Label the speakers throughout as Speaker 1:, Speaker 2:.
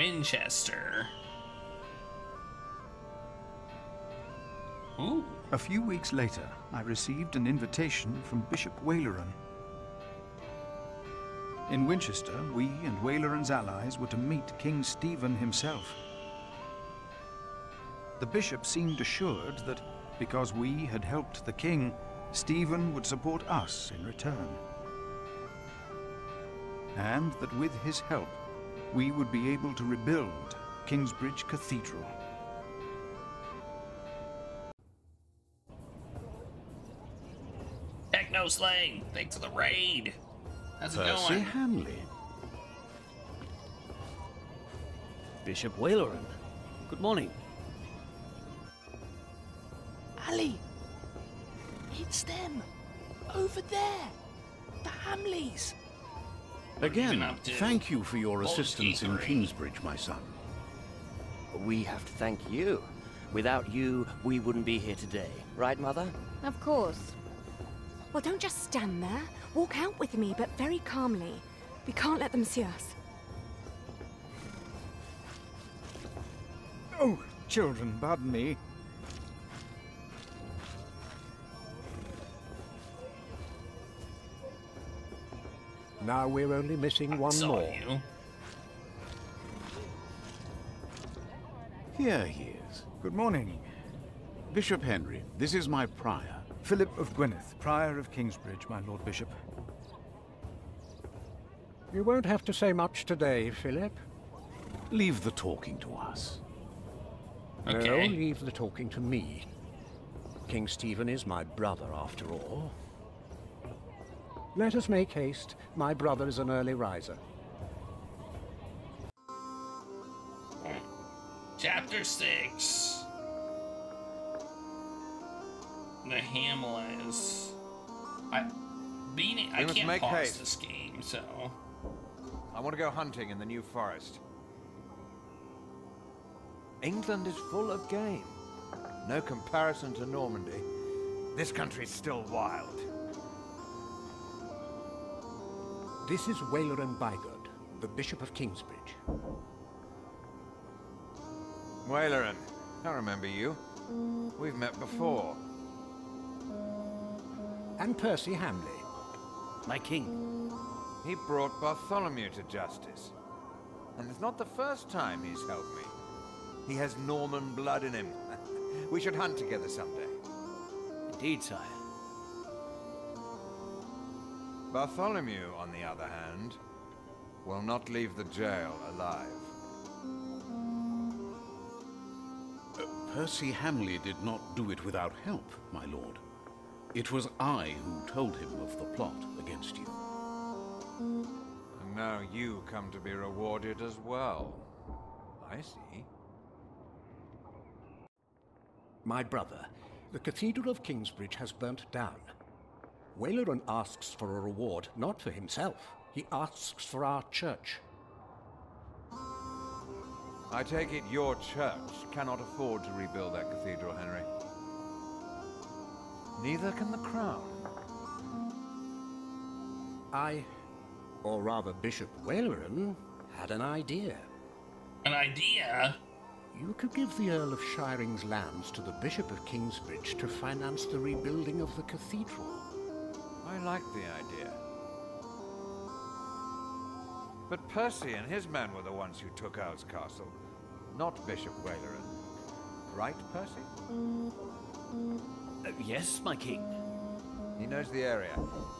Speaker 1: Winchester. Ooh.
Speaker 2: A few weeks later, I received an invitation from Bishop Waleran. In Winchester, we and Waleran's allies were to meet King Stephen himself. The bishop seemed assured that because we had helped the king, Stephen would support us in return. And that with his help, we would be able to rebuild Kingsbridge Cathedral.
Speaker 1: Techno Slang, thanks for the raid. How's it
Speaker 3: Percy
Speaker 1: going?
Speaker 3: Hamley.
Speaker 4: Bishop Waleran. Good morning. Ali! It's them! Over there! The Hamleys!
Speaker 3: Again,
Speaker 1: up to?
Speaker 3: thank you for your assistance in
Speaker 1: Bolsky.
Speaker 3: Kingsbridge, my son.
Speaker 5: We have to thank you. Without you, we wouldn't be here today. Right, Mother?
Speaker 6: Of course. Well, don't just stand there. Walk out with me, but very calmly. We can't let them see us.
Speaker 2: Oh, children, pardon me.
Speaker 7: Now we're only missing one
Speaker 1: Saw
Speaker 7: more.
Speaker 1: you.
Speaker 3: Here he is.
Speaker 2: Good morning.
Speaker 3: Bishop Henry, this is my prior.
Speaker 2: Philip of Gwynedd, Prior of Kingsbridge, my Lord Bishop.
Speaker 7: You won't have to say much today, Philip.
Speaker 3: Leave the talking to us.
Speaker 1: Okay.
Speaker 7: No, leave the talking to me. King Stephen is my brother, after all. Let us make haste. My brother is an early riser.
Speaker 1: Chapter 6. The Hamleys. I
Speaker 8: must
Speaker 1: can't
Speaker 8: make
Speaker 1: pause
Speaker 8: haste.
Speaker 1: this game, so.
Speaker 8: I want to go hunting in the New Forest. England is full of game. No comparison to Normandy. This country's still wild.
Speaker 7: This is Waleran Bygod, the Bishop of Kingsbridge.
Speaker 8: Waleran, I remember you. We've met before.
Speaker 7: And Percy Hamley.
Speaker 4: My king.
Speaker 8: He brought Bartholomew to justice. And it's not the first time he's helped me. He has Norman blood in him. We should hunt together someday.
Speaker 4: Indeed, sire.
Speaker 8: Bartholomew, on the other hand, will not leave the jail alive.
Speaker 3: Percy Hamley did not do it without help, my lord. It was I who told him of the plot against you.
Speaker 8: And now you come to be rewarded as well. I see.
Speaker 7: My brother, the Cathedral of Kingsbridge has burnt down. Waleran asks for a reward, not for himself. He asks for our church.
Speaker 8: I take it your church cannot afford to rebuild that cathedral, Henry. Neither can the crown.
Speaker 7: Or rather Bishop Waleran, had an idea.
Speaker 1: An idea?
Speaker 7: You could give the Earl of Shiring's lands to the Bishop of Kingsbridge to finance the rebuilding of the cathedral.
Speaker 8: I like the idea. But Percy and his men were the ones who took Owl's Castle, not Bishop Waleran. Right, Percy?
Speaker 4: Yes, my king.
Speaker 8: He knows the area,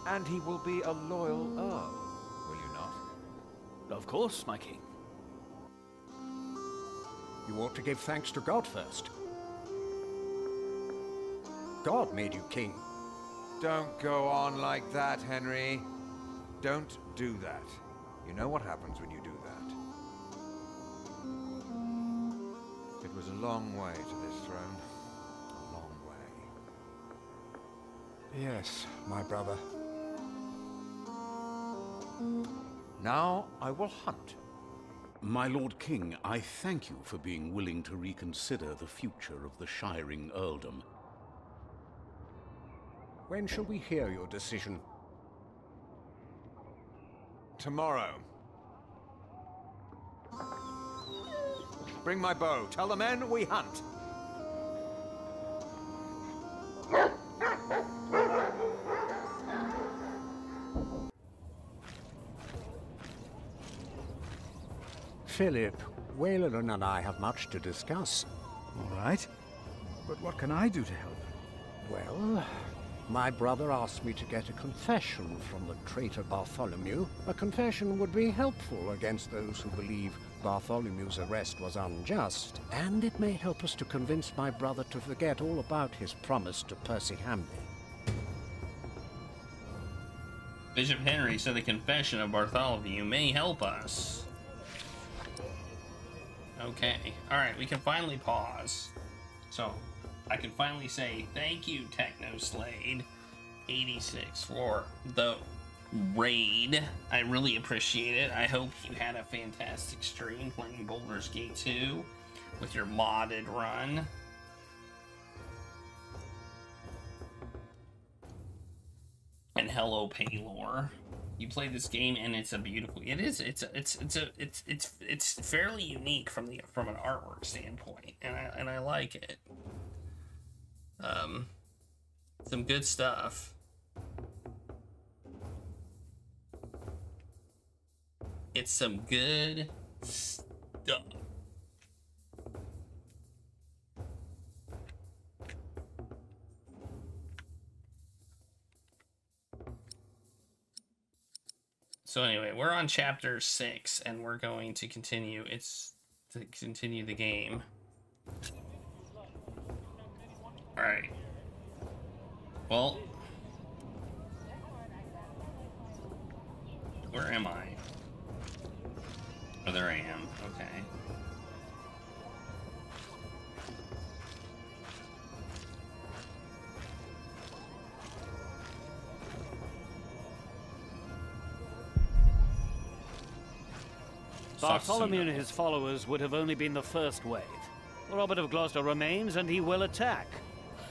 Speaker 8: and he will be a loyal Earl, will you not?
Speaker 4: Of course, my king.
Speaker 7: You ought to give thanks to God first. God made you king.
Speaker 8: Don't go on like that, Henry. Don't do that. You know what happens when you do that. It was a long way to this throne. A long way.
Speaker 7: Yes, my brother.
Speaker 8: Now I will hunt.
Speaker 3: My Lord King, I thank you for being willing to reconsider the future of the Shiring Earldom.
Speaker 7: When shall we hear your decision?
Speaker 8: Tomorrow. Bring my bow. Tell the men we hunt.
Speaker 7: Philip, Wayland and I have much to discuss.
Speaker 2: All right. But what can I do to help?
Speaker 7: Well, my brother asked me to get a confession from the traitor Bartholomew. A confession would be helpful against those who believe Bartholomew's arrest was unjust, and it may help us to convince my brother to forget all about his promise to Percy Hamley.
Speaker 1: Bishop Henry said the confession of Bartholomew may help us. Okay. Alright, we can finally pause. So, I can finally say thank you, TechnoSlade86, for the raid. I really appreciate it. I hope you had a fantastic stream playing Baldur's Gate 2 with your modded run. And hello, Paylor. You play this game and it's a beautiful. It is. It's fairly unique from an artwork standpoint, and I like it. Some good stuff. It's some good stuff. So anyway, we're on chapter 6, and we're going to continue. To continue the game. All right. Well, where am I? Oh, there I am. Okay.
Speaker 4: Bartholomew and his followers would have only been the first wave. Robert of Gloucester remains, and he will attack.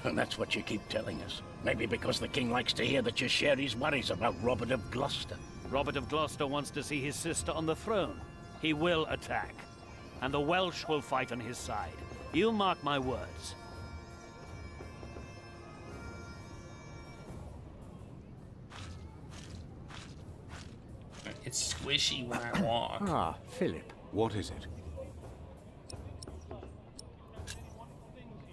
Speaker 9: And that's what you keep telling us. Maybe because the king likes to hear that you share his worries about Robert of Gloucester.
Speaker 4: Robert of Gloucester wants to see his sister on the throne. He will attack. And the Welsh will fight on his side. You mark my words.
Speaker 1: It's squishy when I walk.
Speaker 7: Ah, Philip.
Speaker 3: What is it?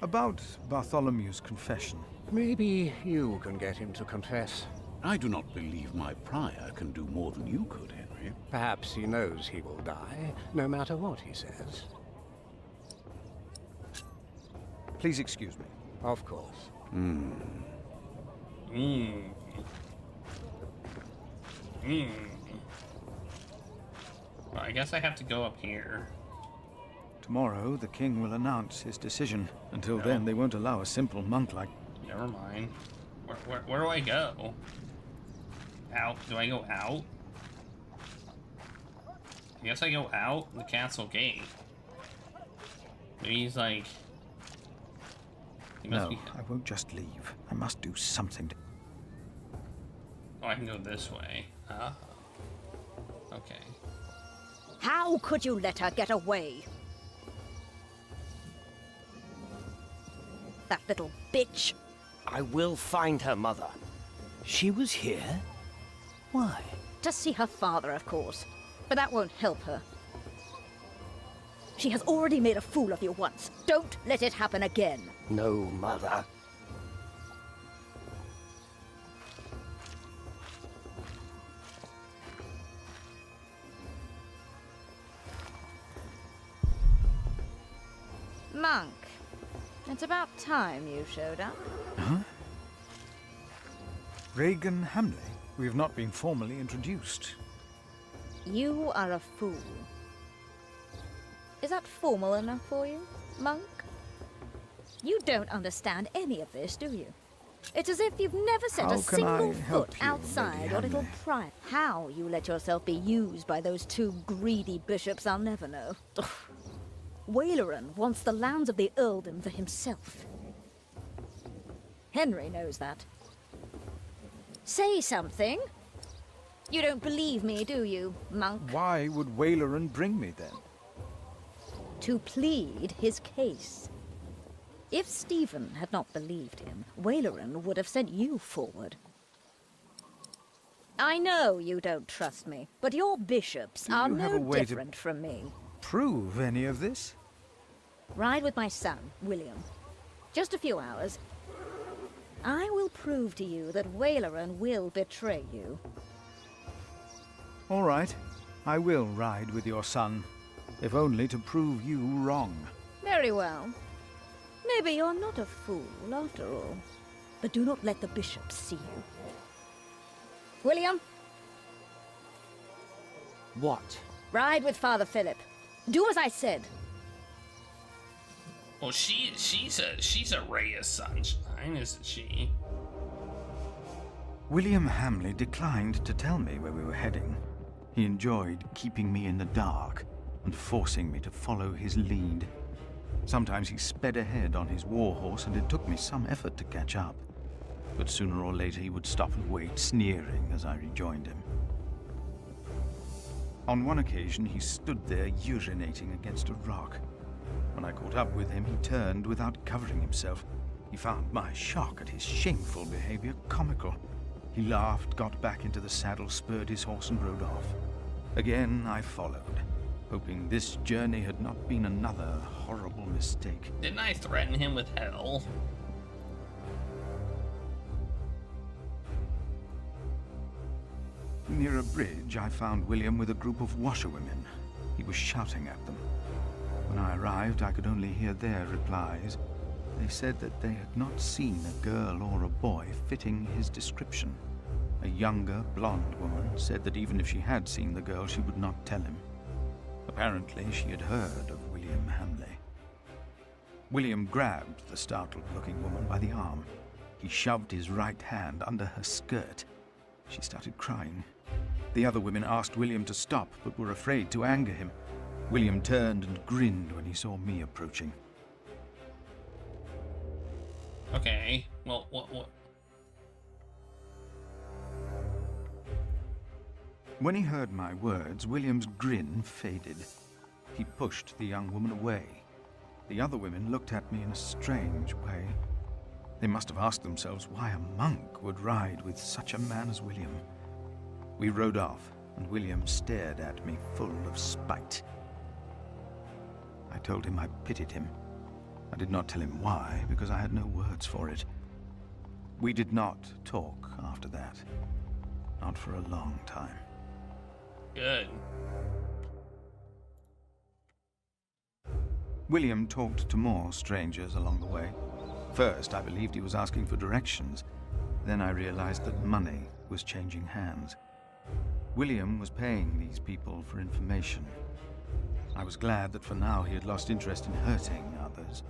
Speaker 2: About Bartholomew's confession.
Speaker 7: Maybe you can get him to confess.
Speaker 3: I do not believe my prior can do more than you could, Henry.
Speaker 7: Perhaps he knows he will die, no matter what he says.
Speaker 2: Please excuse me.
Speaker 7: Of course.
Speaker 1: Well, I guess I have to go up here.
Speaker 2: Tomorrow, the king will announce his decision. Until then, they won't allow a simple monk like...
Speaker 1: Never mind. Where do I go? Out? Do I go out? I guess I go out the castle gate. Maybe he's like... He must be...
Speaker 2: I won't just leave. I must do something to...
Speaker 1: Oh, I can go this way. Okay.
Speaker 10: How could you let her get away? That little bitch.
Speaker 5: I will find her, Mother. She was here? Why?
Speaker 10: To see her father, of course. But that won't help her. She has already made a fool of you once. Don't let it happen again.
Speaker 5: No, Mother.
Speaker 10: Monk, it's about time you showed up.
Speaker 2: Huh? Regan Hamley? We have not been formally introduced.
Speaker 10: You are a fool. Is that formal enough for you, Monk? You don't understand any of this, do you? It's as if you've never set
Speaker 2: How
Speaker 10: a
Speaker 2: can
Speaker 10: single
Speaker 2: I help
Speaker 10: foot
Speaker 2: you,
Speaker 10: outside
Speaker 2: Lady
Speaker 10: your little
Speaker 2: Hamley?
Speaker 10: pride. How you let yourself be used by those two greedy bishops, I'll never know. Waleran wants the lands of the earldom for himself. Henry knows that. Say something. You don't believe me, do you, Monk?
Speaker 2: Why would Waleran bring me then?
Speaker 10: to plead his case. If Stephen had not believed him, Waleran would have sent you forward. I know you don't trust me, but your bishops are
Speaker 2: you have a
Speaker 10: no
Speaker 2: way to
Speaker 10: different from me.
Speaker 2: prove any of this?
Speaker 10: Ride with my son, William. Just a few hours. I will prove to you that Waleran will betray you.
Speaker 2: All right. I will ride with your son, if only to prove you wrong.
Speaker 10: Very well. Maybe you're not a fool, after all. But do not let the bishops see you. William?
Speaker 5: What?
Speaker 10: Ride with Father Philip. Do as I said.
Speaker 1: Well, she's a ray of sunshine, isn't she?
Speaker 2: William Hamley declined to tell me where we were heading. He enjoyed keeping me in the dark and forcing me to follow his lead. Sometimes he sped ahead on his war horse, and it took me some effort to catch up. But sooner or later he would stop and wait, sneering as I rejoined him. On one occasion he stood there urinating against a rock. When I caught up with him, he turned without covering himself. He found my shock at his shameful behavior comical. He laughed, got back into the saddle, spurred his horse, and rode off. Again I followed, hoping this journey had not been another horrible mistake.
Speaker 1: Didn't I threaten him with hell?
Speaker 2: Near a bridge, I found William with a group of washerwomen. He was shouting at them. When I arrived, I could only hear their replies. They said that they had not seen a girl or a boy fitting his description. A younger, blonde woman said that even if she had seen the girl, she would not tell him. Apparently, she had heard of William Hamley. William grabbed the startled-looking woman by the arm. He shoved his right hand under her skirt. She started crying. The other women asked William to stop, but were afraid to anger him. William turned and grinned when he saw me approaching.
Speaker 1: Okay, well, what?
Speaker 2: When he heard my words, William's grin faded. He pushed the young woman away. The other women looked at me in a strange way. They must have asked themselves why a monk would ride with such a man as William. We rode off, and William stared at me full of spite. I told him I pitied him. I did not tell him why, because I had no words for it. We did not talk after that. Not for a long time.
Speaker 1: Good.
Speaker 2: William talked to more strangers along the way. First, I believed he was asking for directions. Then I realized that money was changing hands. William was paying these people for information. I was glad that for now he had lost interest in hurting others.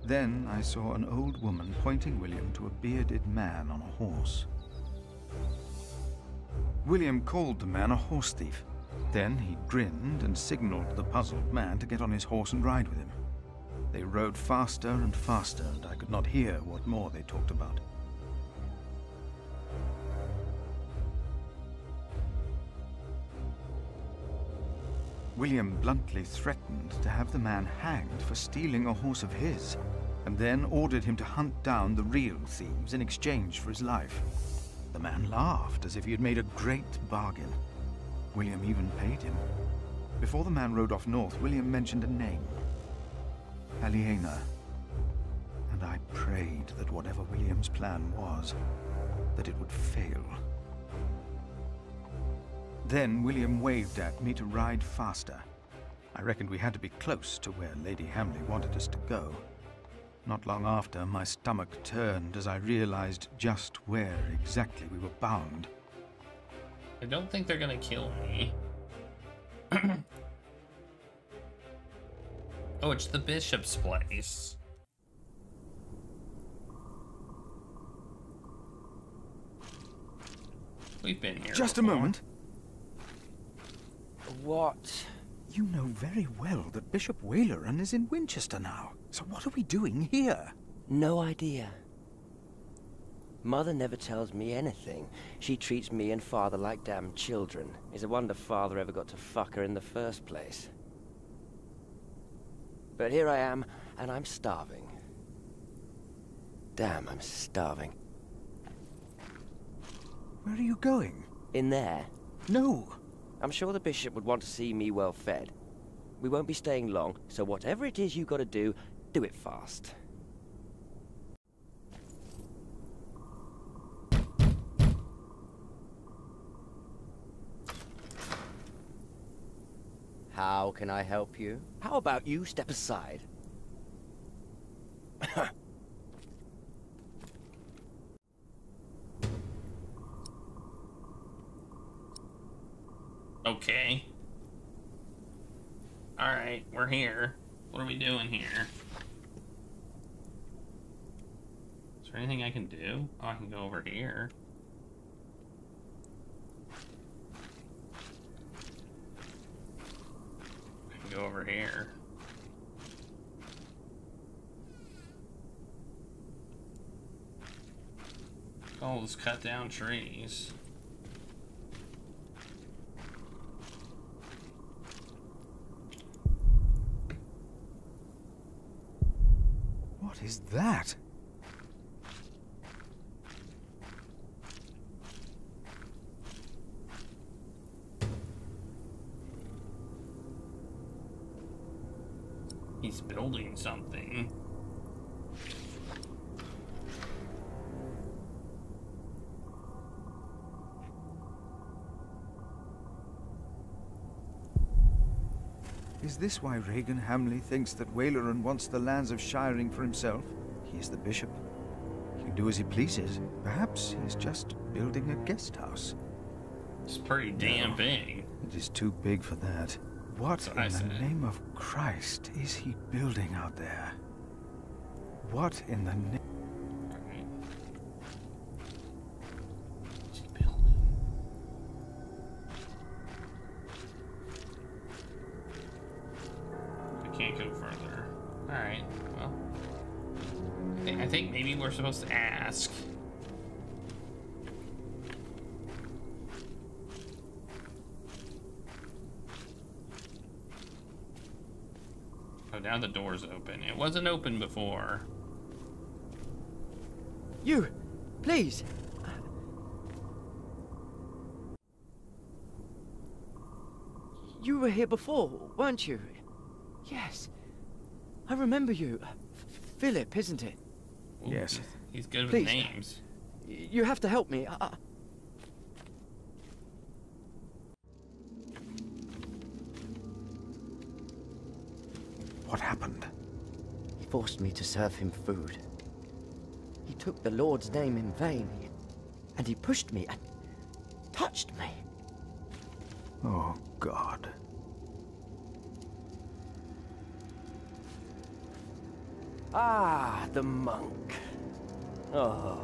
Speaker 2: Then I saw an old woman pointing William to a bearded man on a horse. William called the man a horse thief. Then he grinned and signaled the puzzled man to get on his horse and ride with him. They rode faster and faster, and I could not hear what more they talked about. William bluntly threatened to have the man hanged for stealing a horse of his, and then ordered him to hunt down the real thieves in exchange for his life. The man laughed as if he had made a great bargain. William even paid him. Before the man rode off north, William mentioned a name. Aliena. And I prayed that whatever William's plan was, that it would fail. Then William waved at me to ride faster. I reckoned we had to be close to where Lady Hamley wanted us to go. Not long after, my stomach turned as I realized just where exactly we were bound.
Speaker 1: I don't think they're gonna kill me. Oh, it's the bishop's place. We've been here
Speaker 2: Just
Speaker 1: before.
Speaker 2: a moment.
Speaker 5: What?
Speaker 2: You know very well that Bishop Waleran is in Winchester now. So what are we doing here?
Speaker 5: No idea. Mother never tells me anything. She treats me and Father like damn children. It's a wonder Father ever got to fuck her in the first place. But here I am, and I'm starving. Damn, I'm starving.
Speaker 2: Where are you going?
Speaker 5: In there.
Speaker 2: No!
Speaker 5: I'm sure the bishop would want to see me well fed. We won't be staying long, so whatever it is you gotta do it fast. How can I help you? How about you step aside?
Speaker 1: Okay. Alright, we're here. What are we doing here? Is there anything I can do? Oh, I can go over here. I can go over here. Oh, let's cut down trees.
Speaker 2: What is that?
Speaker 1: He's building something.
Speaker 2: Is this why Regan Hamley thinks that Waleran wants the lands of Shiring for himself? He is the bishop. He can do as he pleases. Perhaps he's just building a guest house.
Speaker 1: It's pretty damn big.
Speaker 2: It is too big for that. What in the name of Christ is he building out there? What in the name...
Speaker 1: Can't go further. Alright, well. I think maybe we're supposed to ask. Oh, now the door's open. It wasn't open before.
Speaker 5: You! Please! You were here before, weren't you? Yes. I remember you. Philip, isn't it?
Speaker 1: Ooh,
Speaker 2: yes.
Speaker 1: He's good with
Speaker 5: Please.
Speaker 1: names.
Speaker 5: You have to help me.
Speaker 2: What happened?
Speaker 5: He forced me to serve him food. He took the Lord's name in vain. And he pushed me and touched me.
Speaker 2: Oh, God.
Speaker 5: Ah, the monk. Oh.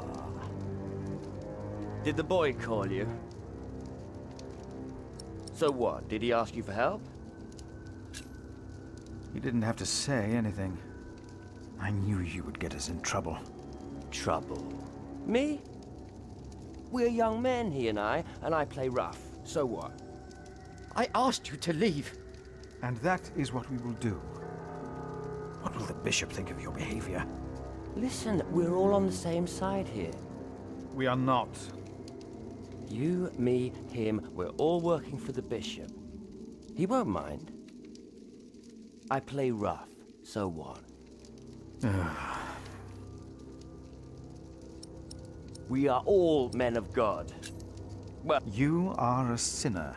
Speaker 5: Did the boy call you? So what? Did he ask you for help?
Speaker 2: He didn't have to say anything. I knew you would get us in trouble.
Speaker 5: Trouble? Me? We're young men, he and I play rough. So what? I asked you to leave.
Speaker 2: And that is what we will do. What will the bishop think of your behavior?
Speaker 5: Listen, we're all on the same side here.
Speaker 2: We are not.
Speaker 5: You, me, him, we're all working for the bishop. He won't mind. I play rough, so what? We are all men of God. Well,
Speaker 2: you are a sinner.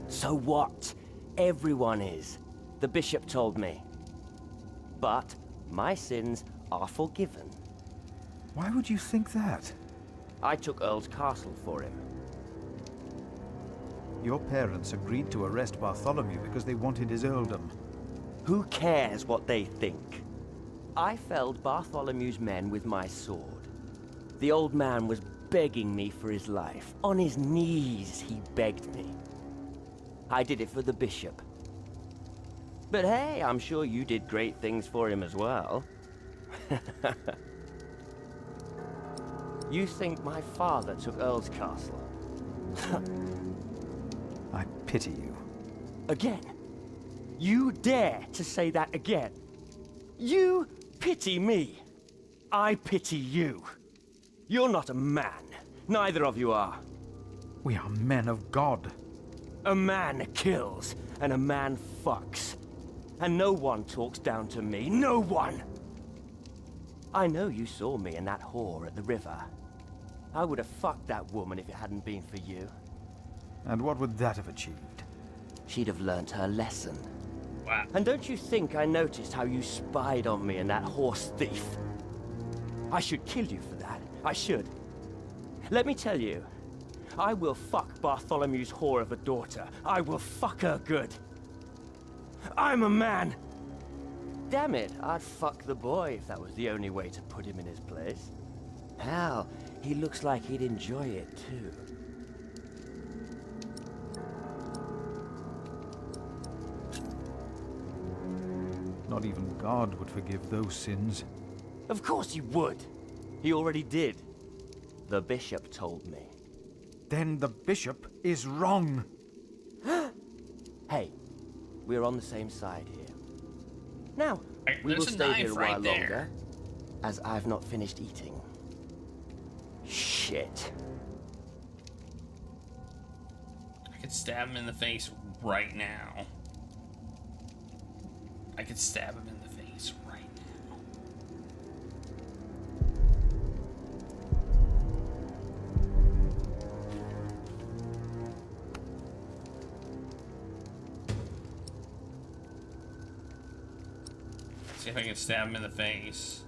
Speaker 5: So what? Everyone is. The bishop told me. But my sins are forgiven.
Speaker 2: Why would you think that?
Speaker 5: I took Earl's castle for him.
Speaker 2: Your parents agreed to arrest Bartholomew because they wanted his earldom.
Speaker 5: Who cares what they think? I felled Bartholomew's men with my sword. The old man was begging me for his life. On his knees, he begged me. I did it for the bishop. But hey, I'm sure you did great things for him as well. You think my father took Earl's castle?
Speaker 2: I pity you.
Speaker 5: Again? You dare to say that again? You pity me. I pity you. You're not a man. Neither of you are.
Speaker 2: We are men of God.
Speaker 5: A man kills, and a man fucks. And no one talks down to me. No one! I know you saw me and that whore at the river. I would have fucked that woman if it hadn't been for you.
Speaker 2: And what would that have achieved?
Speaker 5: She'd have learnt her lesson.
Speaker 1: Wow.
Speaker 5: And don't you think I noticed how you spied on me and that horse thief? I should kill you for that. I should. Let me tell you, I will fuck Bartholomew's whore of a daughter. I will fuck her good. I'm a man! Damn it, I'd fuck the boy if that was the only way to put him in his place. Hell, he looks like he'd enjoy it too.
Speaker 2: Not even God would forgive those sins.
Speaker 5: Of course he would. He already did. The bishop told me.
Speaker 2: Then the bishop is wrong.
Speaker 5: Hey, we're on the same side here. Now, we will
Speaker 1: There's a
Speaker 5: stay
Speaker 1: knife
Speaker 5: here a
Speaker 1: right
Speaker 5: while
Speaker 1: there.
Speaker 5: longer, as I've not finished eating. Shit.
Speaker 1: I could stab him in the face right now. I could stab him in the face right now. See if I can stab him in the face.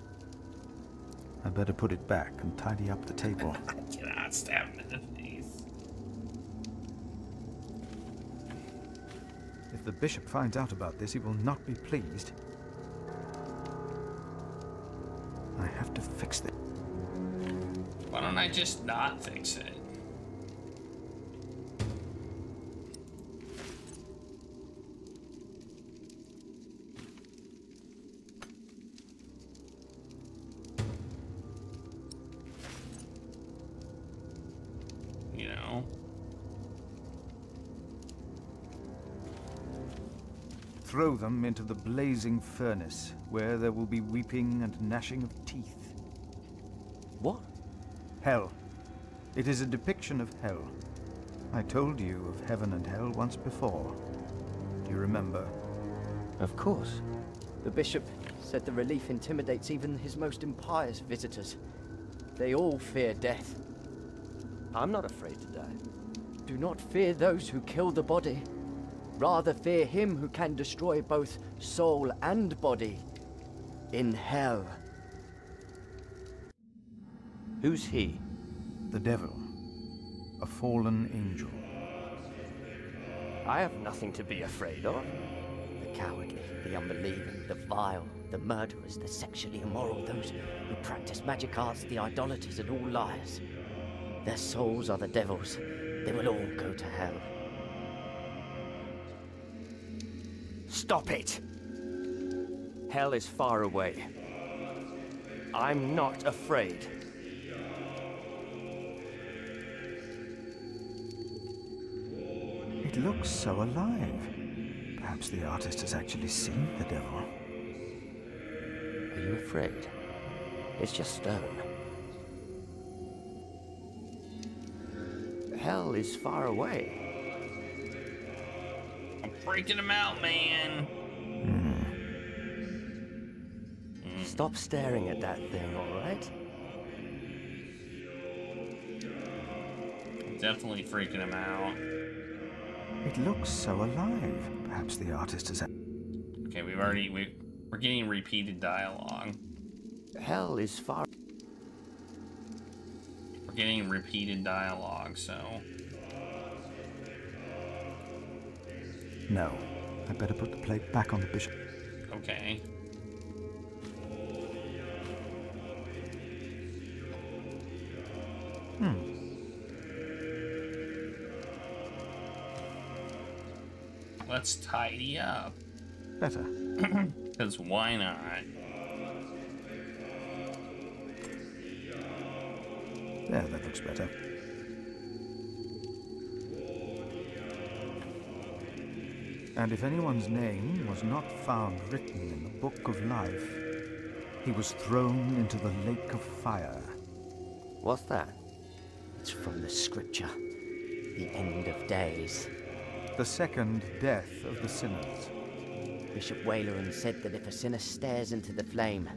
Speaker 2: I better put it back and tidy up the table.
Speaker 1: I cannot stab him in the face.
Speaker 2: If the bishop finds out about this, he will not be pleased. I have to fix this.
Speaker 1: Why don't I just not fix it? You know?
Speaker 2: Throw them into the blazing furnace, where there will be weeping and gnashing of teeth.
Speaker 5: What?
Speaker 2: Hell. It is a depiction of hell. I told you of heaven and hell once before. Do you remember?
Speaker 5: Of course.
Speaker 11: The bishop said the relief intimidates even his most impious visitors. They all fear death.
Speaker 5: I'm not afraid to die.
Speaker 11: Do not fear those who kill the body. Rather fear him who can destroy both soul and body. In hell.
Speaker 5: Who's he?
Speaker 2: The devil. A fallen angel.
Speaker 5: I have nothing to be afraid of.
Speaker 11: The cowardly, the unbelieving, the vile, the murderers, the sexually immoral, those who practice magic arts, the idolaters, and all liars. Their souls are the devil's. They will all go to hell.
Speaker 5: Stop it! Hell is far away. I'm not afraid.
Speaker 2: It looks so alive. Perhaps the artist has actually seen the devil.
Speaker 5: Are you afraid? It's just stone. Hell is far away.
Speaker 1: I'm freaking him out, man.
Speaker 5: Stop staring at that thing, alright?
Speaker 1: I'm definitely freaking him out.
Speaker 2: It looks so alive. Perhaps the artist has...
Speaker 1: Okay, we're getting repeated dialogue.
Speaker 5: Hell is far...
Speaker 1: We're getting repeated dialogue, so...
Speaker 2: No. I better put the plate back on the bishop.
Speaker 1: Okay. Let's tidy up.
Speaker 2: Better.
Speaker 1: Because why not?
Speaker 2: There, that looks better. And if anyone's name was not found written in the Book of Life, he was thrown into the lake of fire.
Speaker 11: What's that? It's from the scripture. The end of days.
Speaker 2: The second death of the sinners.
Speaker 11: Bishop Waleran said that if a sinner stares into the flame,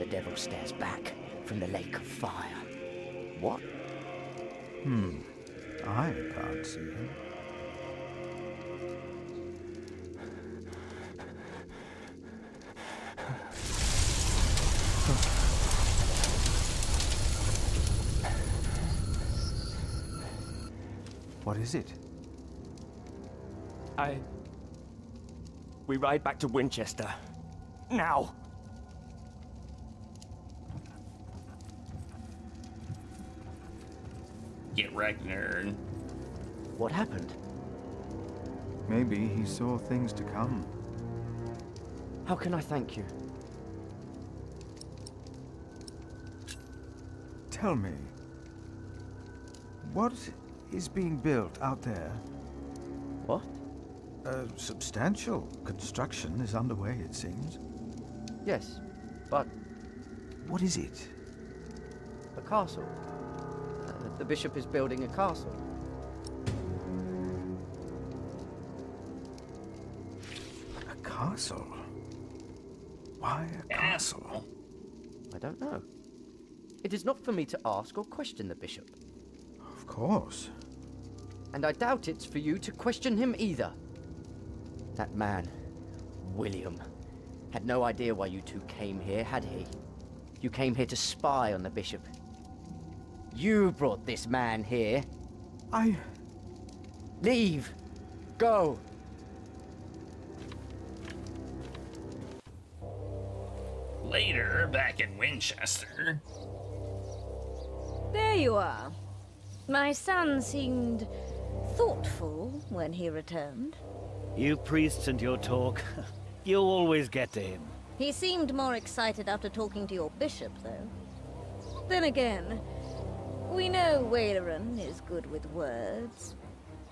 Speaker 11: the devil stares back from the lake of fire. What?
Speaker 2: I can't see him. What is it?
Speaker 5: We ride back to Winchester. Now!
Speaker 1: Get wrecked, nerd.
Speaker 5: What happened?
Speaker 2: Maybe he saw things to come.
Speaker 5: How can I thank you?
Speaker 2: Tell me, what is being built out there?
Speaker 5: What?
Speaker 2: A substantial construction is underway, it seems.
Speaker 5: Yes, but...
Speaker 2: What is it?
Speaker 5: A castle. The bishop is building a castle.
Speaker 2: A castle? Why a castle?
Speaker 5: I don't know. It is not for me to ask or question the bishop.
Speaker 2: Of course.
Speaker 5: And I doubt it's for you to question him either. That man, William, had no idea why you two came here, had he? You came here to spy on the bishop. You brought this man here. Leave! Go!
Speaker 1: Later, back in Winchester.
Speaker 10: There you are. My son seemed thoughtful when he returned.
Speaker 4: You priests and your talk. You always get to him.
Speaker 10: He seemed more excited after talking to your bishop, though. Then again, we know Waleran is good with words.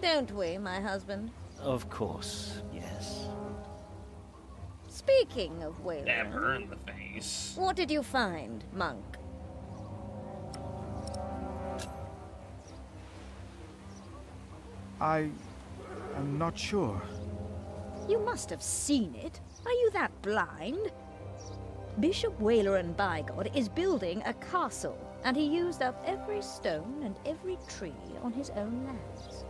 Speaker 10: Don't we, my husband?
Speaker 4: Of course, yes.
Speaker 10: Speaking of Waleran...
Speaker 1: Stab her in the face.
Speaker 10: What did you find, monk?
Speaker 2: I am not sure.
Speaker 10: You must have seen it. Are you that blind? Bishop Waleran Bygod is building a castle, and he used up every stone and every tree on his own lands.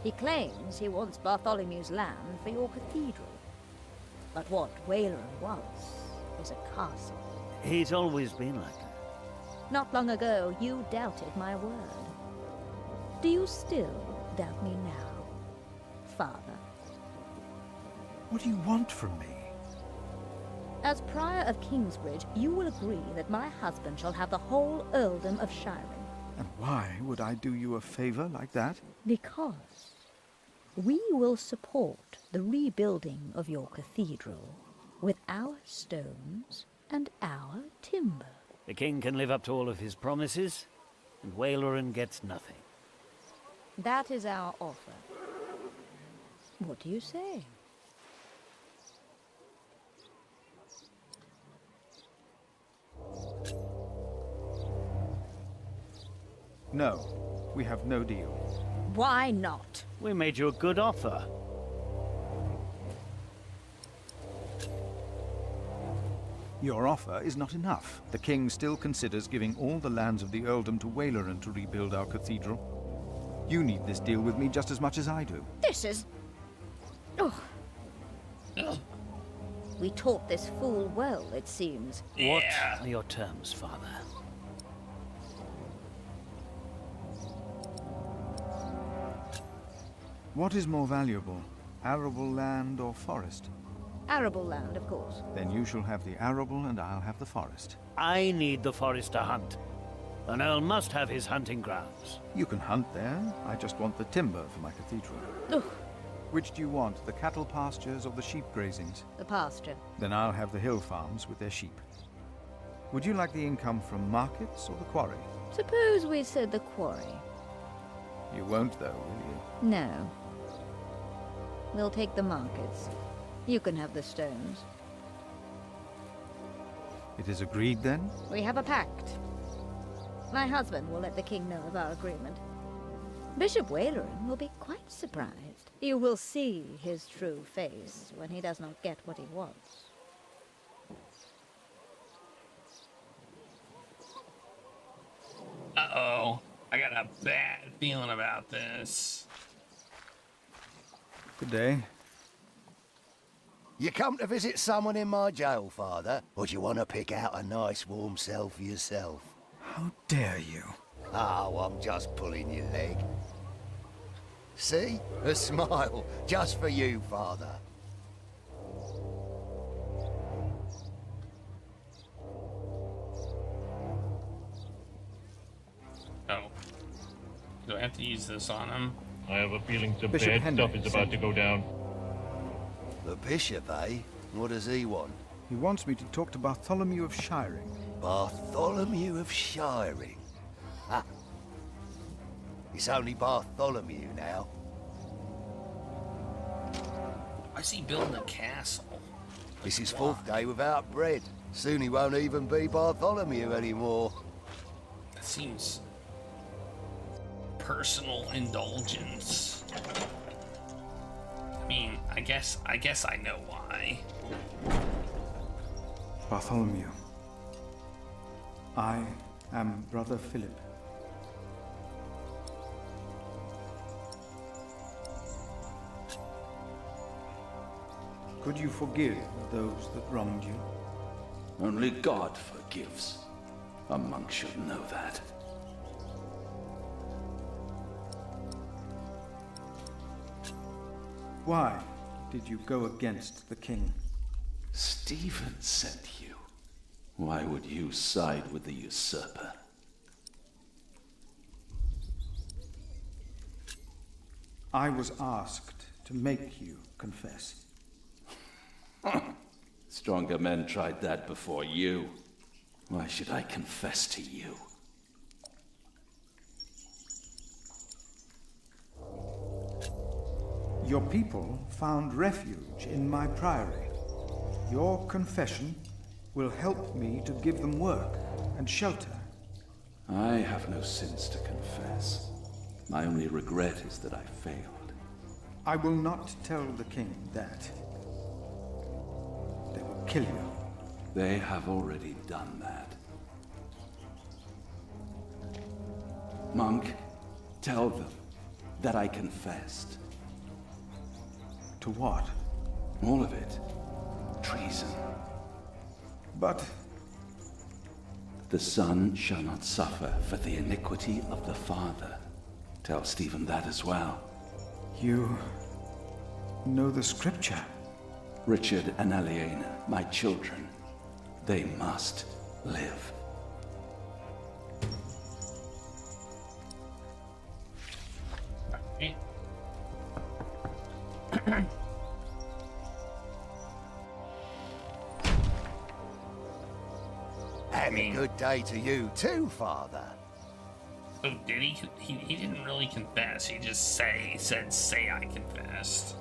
Speaker 10: He claims he wants Bartholomew's land for your cathedral. But what Waleran wants is a castle.
Speaker 4: He's always been like that.
Speaker 10: Not long ago, you doubted my word. Do you still doubt me now, Father?
Speaker 2: What do you want from me?
Speaker 10: As Prior of Kingsbridge, you will agree that my husband shall have the whole earldom of Shiren.
Speaker 2: And why would I do you a favor like that?
Speaker 10: Because we will support the rebuilding of your cathedral with our stones and our timber.
Speaker 4: The king can live up to all of his promises, and Waleran gets nothing.
Speaker 10: That is our offer. What do you say?
Speaker 2: No, we have no deal.
Speaker 10: Why not?
Speaker 4: We made you a good offer.
Speaker 2: Your offer is not enough. The king still considers giving all the lands of the earldom to Waleran to rebuild our cathedral. You need this deal with me just as much as I do.
Speaker 10: This is... Oh. We taught this fool well, it seems.
Speaker 4: What are your terms, Father?
Speaker 2: What is more valuable, arable land or forest?
Speaker 10: Arable land, of course.
Speaker 2: Then you shall have the arable and I'll have the forest.
Speaker 4: I need the forest to hunt. An earl must have his hunting grounds.
Speaker 2: You can hunt there. I just want the timber for my cathedral.
Speaker 10: Ugh.
Speaker 2: Which do you want, the cattle pastures or the sheep grazings?
Speaker 10: The pasture.
Speaker 2: Then I'll have the hill farms with their sheep. Would you like the income from markets or the quarry?
Speaker 10: Suppose we said the quarry.
Speaker 2: You won't, though, will you?
Speaker 10: No. We'll take the markets. You can have the stones.
Speaker 2: It is agreed then?
Speaker 10: We have a pact. My husband will let the king know of our agreement. Bishop Waleran will be quite surprised. You will see his true face when he does not get what he wants.
Speaker 1: Uh-oh. I got a bad feeling about this.
Speaker 2: Good day.
Speaker 12: You come to visit someone in my jail, Father? Or do you want to pick out a nice warm cell for yourself?
Speaker 2: How dare you?
Speaker 12: Oh, I'm just pulling your leg. See? A smile. Just for you, Father.
Speaker 1: Oh. Do I have to use this on him?
Speaker 13: I have a feeling some
Speaker 2: Bishop
Speaker 13: bad
Speaker 2: Henry
Speaker 13: stuff is about to go down.
Speaker 12: The bishop, eh? What does he want?
Speaker 2: He wants me to talk to Bartholomew of Shiring.
Speaker 12: Bartholomew of Shiring? Ha! It's only Bartholomew now.
Speaker 1: I see building a castle.
Speaker 12: This is fourth day without bread. Soon he won't even be Bartholomew anymore.
Speaker 1: That seems personal indulgence. I mean, I guess I know why.
Speaker 2: Bartholomew. I am Brother Philip. Could you forgive those that wronged you?
Speaker 14: Only God forgives. A monk should know that.
Speaker 2: Why did you go against the king?
Speaker 14: Stephen sent you. Why would you side with the usurper?
Speaker 2: I was asked to make you confess.
Speaker 14: Stronger men tried that before you. Why should I confess to you?
Speaker 2: Your people found refuge in my priory. Your confession will help me to give them work and shelter.
Speaker 14: I have no sins to confess. My only regret is that I failed.
Speaker 2: I will not tell the king that. They will kill you.
Speaker 14: They have already done that. Monk, tell them that I confessed.
Speaker 2: To what?
Speaker 14: All of it. Treason.
Speaker 2: But...
Speaker 14: The son shall not suffer for the iniquity of the father. Tell Stephen that as well.
Speaker 2: You know the scripture?
Speaker 14: Richard and Aliena, my children, they must live.
Speaker 12: And a good day to you too, Father.
Speaker 1: Oh, did he? He didn't really confess. He just said I confessed.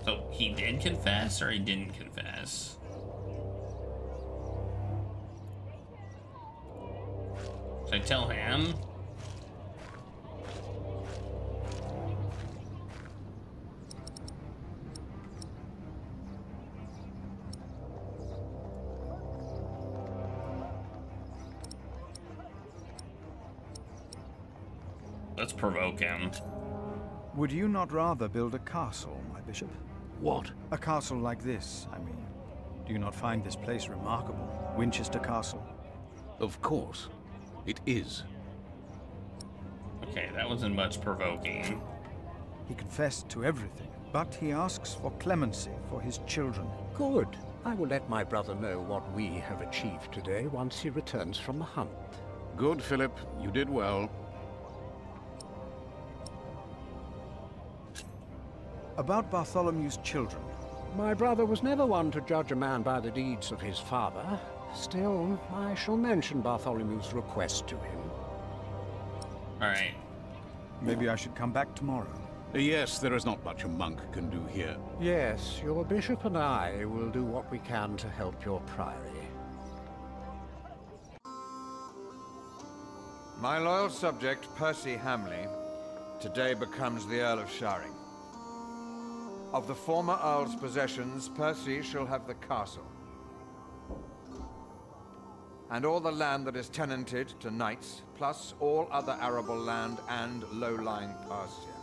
Speaker 1: So he did confess, or he didn't confess? Should I tell him? Let's provoke him.
Speaker 2: Would you not rather build a castle, my bishop?
Speaker 3: What?
Speaker 2: A castle like this, I mean. Do you not find this place remarkable? Winchester Castle?
Speaker 3: Of course. It is.
Speaker 1: Okay, that wasn't much provoking.
Speaker 2: He confessed to everything, but he asks for clemency for his children.
Speaker 7: Good. I will let my brother know what we have achieved today once he returns from the hunt.
Speaker 3: Good, Philip. You did well.
Speaker 2: About Bartholomew's children.
Speaker 7: My brother was never one to judge a man by the deeds of his father. Still, I shall mention Bartholomew's request to him.
Speaker 1: Alright.
Speaker 2: Maybe I should come back tomorrow.
Speaker 3: Yes, there is not much a monk can do here.
Speaker 7: Yes, your bishop and I will do what we can to help your priory.
Speaker 8: My loyal subject, Percy Hamley, today becomes the Earl of Sharing. Of the former Earl's possessions, Percy shall have the castle. And all the land that is tenanted to knights, plus all other arable land and low-lying pasture.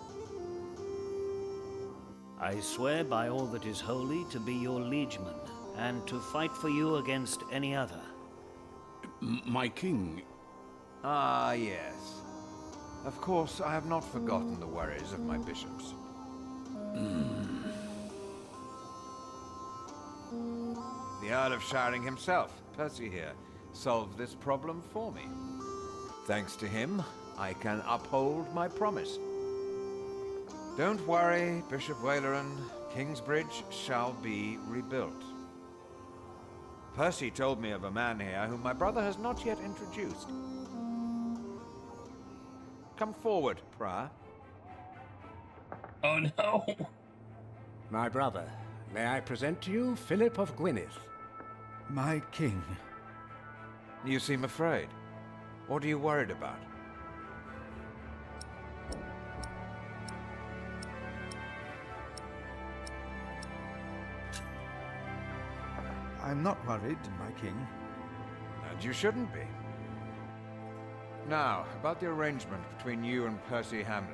Speaker 4: I swear by all that is holy to be your liegeman, and to fight for you against any other.
Speaker 3: My king...
Speaker 8: Ah, yes. Of course, I have not forgotten the worries of my bishops. The Earl of Sharing himself, Percy here, solved this problem for me. Thanks to him, I can uphold my promise. Don't worry, Bishop Waleran. Kingsbridge shall be rebuilt. Percy told me of a man here whom my brother has not yet introduced. Come forward, Prior.
Speaker 1: Oh no!
Speaker 7: My brother, may I present to you Philip of Gwynedd?
Speaker 2: My king.
Speaker 8: You seem afraid. What are you worried about?
Speaker 2: I'm not worried, my king.
Speaker 8: And you shouldn't be. Now, about the arrangement between you and Percy Hamley.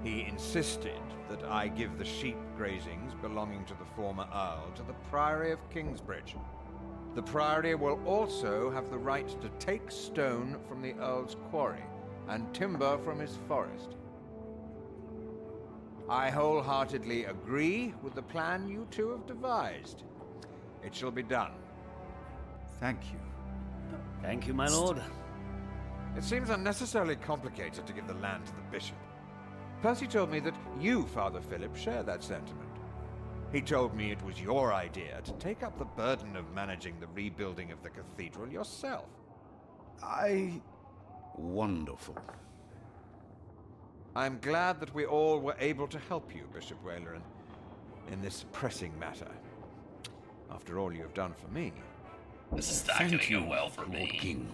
Speaker 8: He insisted that I give the sheep grazings belonging to the former Earl to the Priory of Kingsbridge. The Priory will also have the right to take stone from the Earl's quarry and timber from his forest. I wholeheartedly agree with the plan you two have devised. It shall be done.
Speaker 2: Thank you.
Speaker 4: Thank you, my lord.
Speaker 8: It seems unnecessarily complicated to give the land to the bishop. Percy told me that you, Father Philip, share that sentiment. He told me it was your idea to take up the burden of managing the rebuilding of the cathedral yourself.
Speaker 3: Wonderful.
Speaker 8: I'm glad that we all were able to help you, Bishop Waleran, in this pressing matter. After all you have done for me.
Speaker 1: This is not going to go well for me.
Speaker 3: King.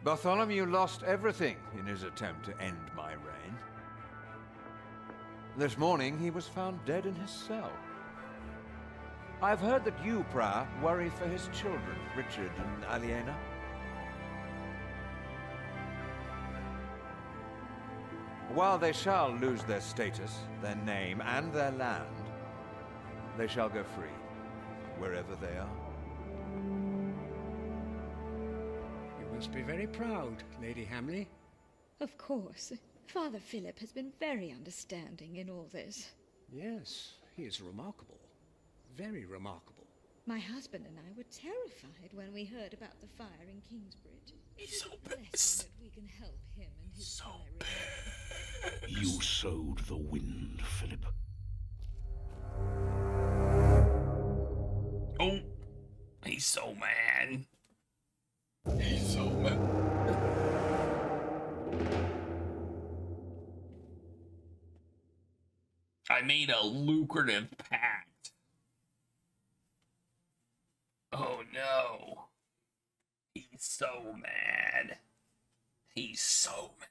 Speaker 8: Bartholomew lost everything in his attempt to end my reign. This morning he was found dead in his cell. I've heard that you, Prior, worry for his children, Richard and Aliena. While they shall lose their status, their name, and their land, they shall go free, wherever they are.
Speaker 7: You must be very proud, Lady Hamley.
Speaker 10: Of course. Father Philip has been very understanding in all this.
Speaker 7: Yes, he is remarkable. Very remarkable.
Speaker 10: My husband and I were terrified when we heard about the fire in Kingsbridge.
Speaker 1: He's so
Speaker 10: pissed that we can help him and his priory.
Speaker 3: You sowed the wind, Philip.
Speaker 1: Oh, he's so mad. He's so mad. I made a lucrative pact. Oh no. He's so mad. He's so mad.